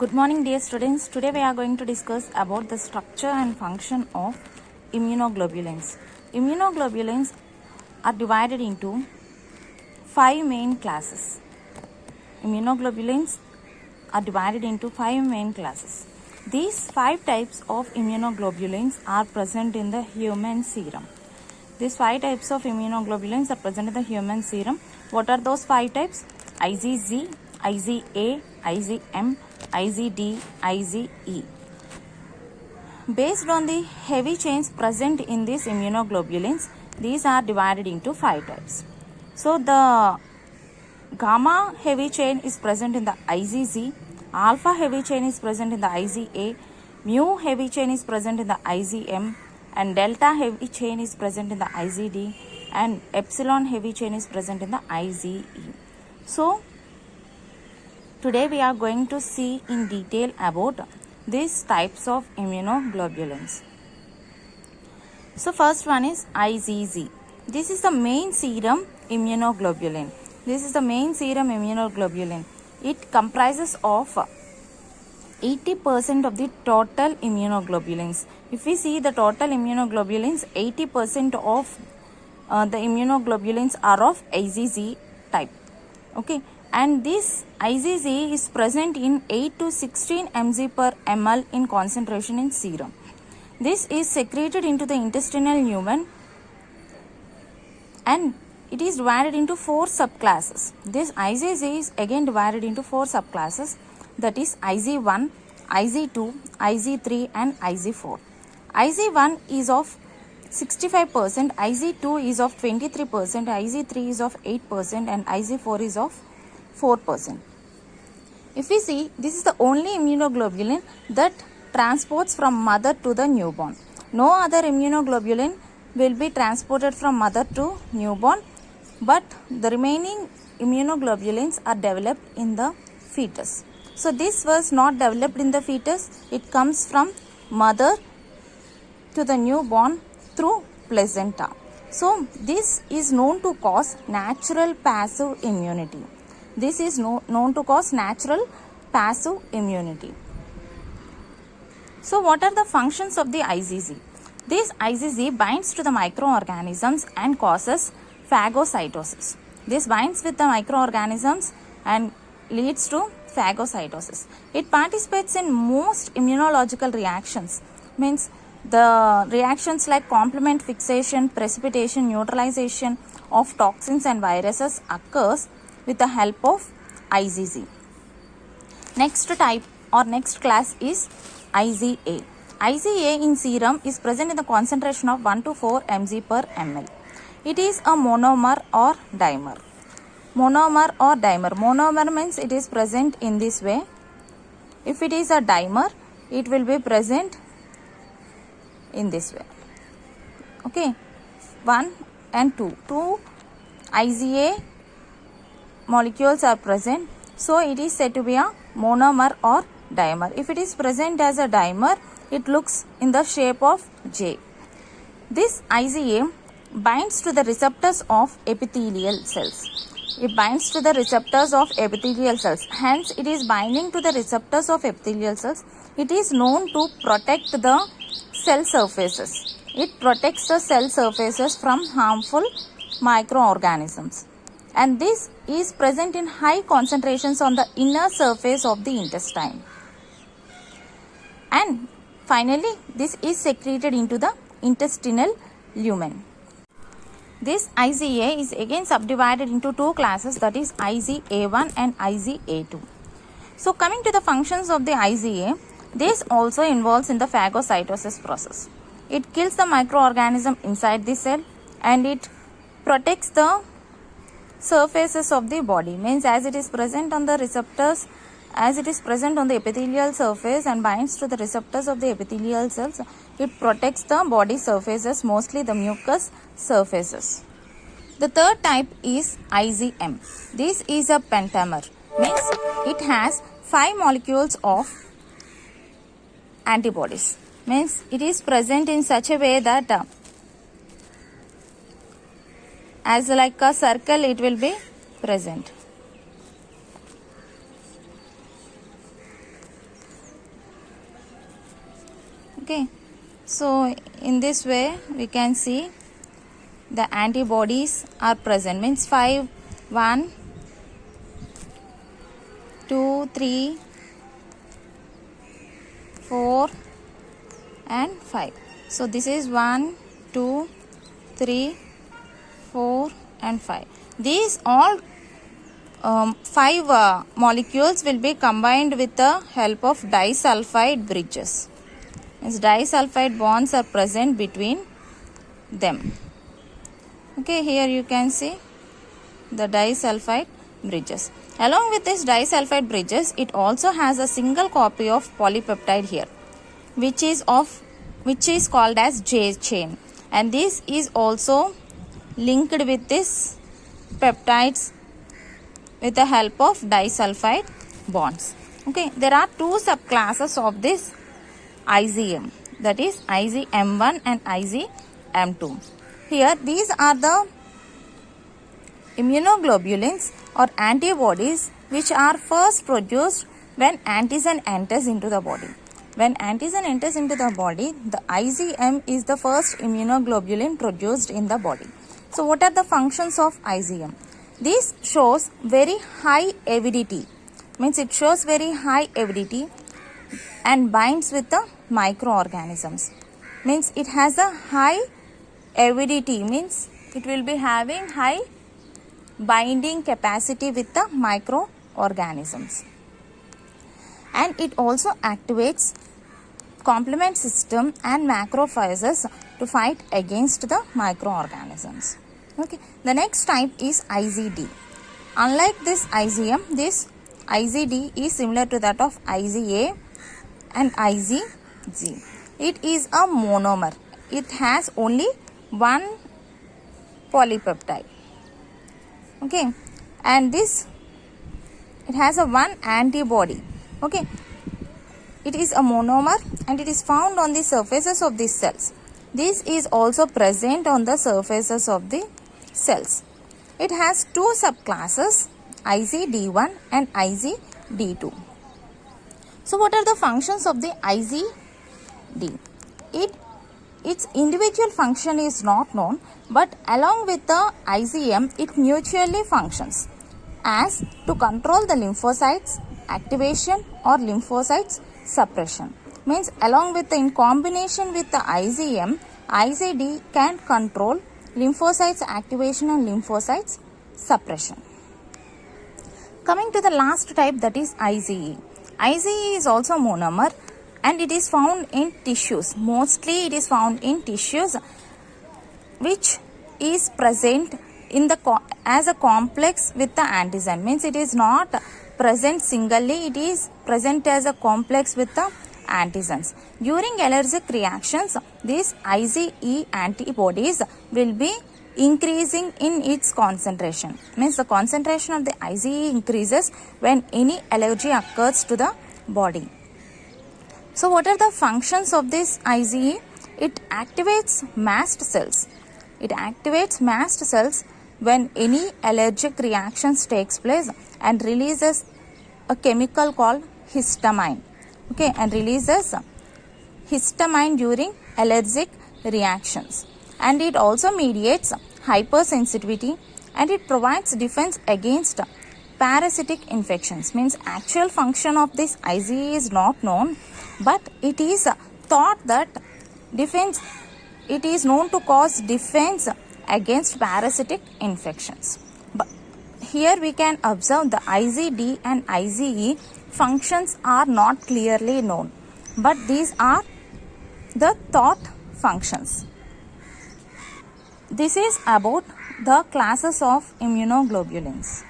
Good morning, dear students. Today we are going to discuss about the structure and function of immunoglobulins. Immunoglobulins are divided into 5 main classes. Immunoglobulins are divided into 5 main classes. These 5 types of immunoglobulins are present in the human serum. These 5 types of immunoglobulins are present in the human serum. What are those 5 types? IgG, IgA, IgM, IgD, IgE. Based on the heavy chains present in these immunoglobulins, these are divided into 5 types. So the gamma heavy chain is present in the IgG, alpha heavy chain is present in the IgA, mu heavy chain is present in the IgM, and delta heavy chain is present in the IgD, and epsilon heavy chain is present in the IgE. So today we are going to see in detail about these types of immunoglobulins. So first one is IgG. This is the main serum immunoglobulin. It comprises of 80% of the total immunoglobulins. If we see the total immunoglobulins, 80% of the immunoglobulins are of IgG type. Okay, and this IgG is present in 8 to 16 mg per ml in concentration in serum. This is secreted into the intestinal lumen and it is divided into 4 subclasses. This IgG is again divided into 4 subclasses, that is Ig1, Ig2, Ig3 and Ig4. Ig1 is of 65%, Ig2 is of 23%, Ig3 is of 8% and Ig4 is of 4%. If we see, this is the only immunoglobulin that transports from mother to the newborn. No other immunoglobulin will be transported from mother to newborn, but the remaining immunoglobulins are developed in the fetus. So this was not developed in the fetus, it comes from mother to the newborn through placenta. So this is known to cause natural passive immunity. So what are the functions of the IgG? This IgG binds to the microorganisms and causes phagocytosis. This binds with the microorganisms and leads to phagocytosis. It participates in most immunological reactions, means the reactions like complement fixation, precipitation, neutralization of toxins and viruses occurs with the help of IgG. Next type or next class is IgA. IgA in serum is present in the concentration of 1 to 4 mg per ml. It is a monomer or dimer. Monomer means it is present in this way. If it is a dimer, it will be present in this way. Okay, 1 and 2. 2 IgA molecules are present, so it is said to be a monomer or dimer. If it is present as a dimer, it looks in the shape of J. This IgA binds to the receptors of epithelial cells. It binds to the receptors of epithelial cells. Hence, it is binding to the receptors of epithelial cells. It is known to protect the cell surfaces. It protects the cell surfaces from harmful microorganisms. And this is present in high concentrations on the inner surface of the intestine. And finally, this is secreted into the intestinal lumen. This IgA is again subdivided into 2 classes, that is IgA1 and IgA2. So coming to the functions of the IgA, this also involves in the phagocytosis process. It kills the microorganism inside the cell and it protects the surfaces of the body, means as it is present on the receptors, as it is present on the epithelial surface and binds to the receptors of the epithelial cells, it protects the body surfaces, mostly the mucous surfaces. The third type is IgM. This is a pentamer, means it has 5 molecules of antibodies, means it is present in such a way that as like a circle it will be present. Okay, so in this way we can see the antibodies are present, means 5, 1, 2, 3, 4 and 5. So this is 1, 2, 3, 4 and 5. These all 5 molecules will be combined with the help of disulfide bridges. As disulfide bonds are present between them. Okay, here you can see the disulfide bridges. Along with this disulfide bridges, it also has a single copy of polypeptide here, which is called as J chain, and this is also linked with this peptides with the help of disulfide bonds. Okay, there are 2 subclasses of this IgM, that is IgM1 and IgM2. Here these are the immunoglobulins or antibodies which are first produced when antigen enters into the body. When antigen enters into the body, the IgM is the first immunoglobulin produced in the body. So what are the functions of IgM? This shows very high avidity, means it shows very high avidity and binds with the microorganisms. Means it has a high avidity, means it will be having high binding capacity with the microorganisms. And it also activates complement system and macrophages to fight against the microorganisms. Okay, the next type is IgD. Unlike this IgM, this IgD is similar to that of IgA and IgG. It is a monomer. It has only one polypeptide. Okay, and this, it has a one antibody. Okay, it is a monomer and it is found on the surfaces of these cells. This is also present on the surfaces of the cells. It has 2 subclasses, IgD1 and IgD2. So what are the functions of the IgD? Its individual function is not known, but along with the IgM, it mutually functions as to control the lymphocytes activation or lymphocytes suppression. Means along with in combination with the IgM, IgD can control lymphocytes activation and lymphocytes suppression. Coming to the last type, that is IgE. IgE is also monomer and it is found in tissues. Mostly it is found in tissues which is present in the as a complex with the antigen. Means it is not present singly, it is present as a complex with the antigens. During allergic reactions, these IgE antibodies will be increasing in its concentration. Means the concentration of the IgE increases when any allergy occurs to the body. So what are the functions of this IgE? It activates mast cells. It activates mast cells when any allergic reactions takes place and releases a chemical called histamine. Okay, and releases histamine during allergic reactions. And it also mediates hypersensitivity and it provides defense against parasitic infections. Means actual function of this IgE is not known, but it is thought that it is known to cause defense against parasitic infections. But here we can observe the IgD and IgE functions are not clearly known, but these are the thought functions. This is about the classes of immunoglobulins.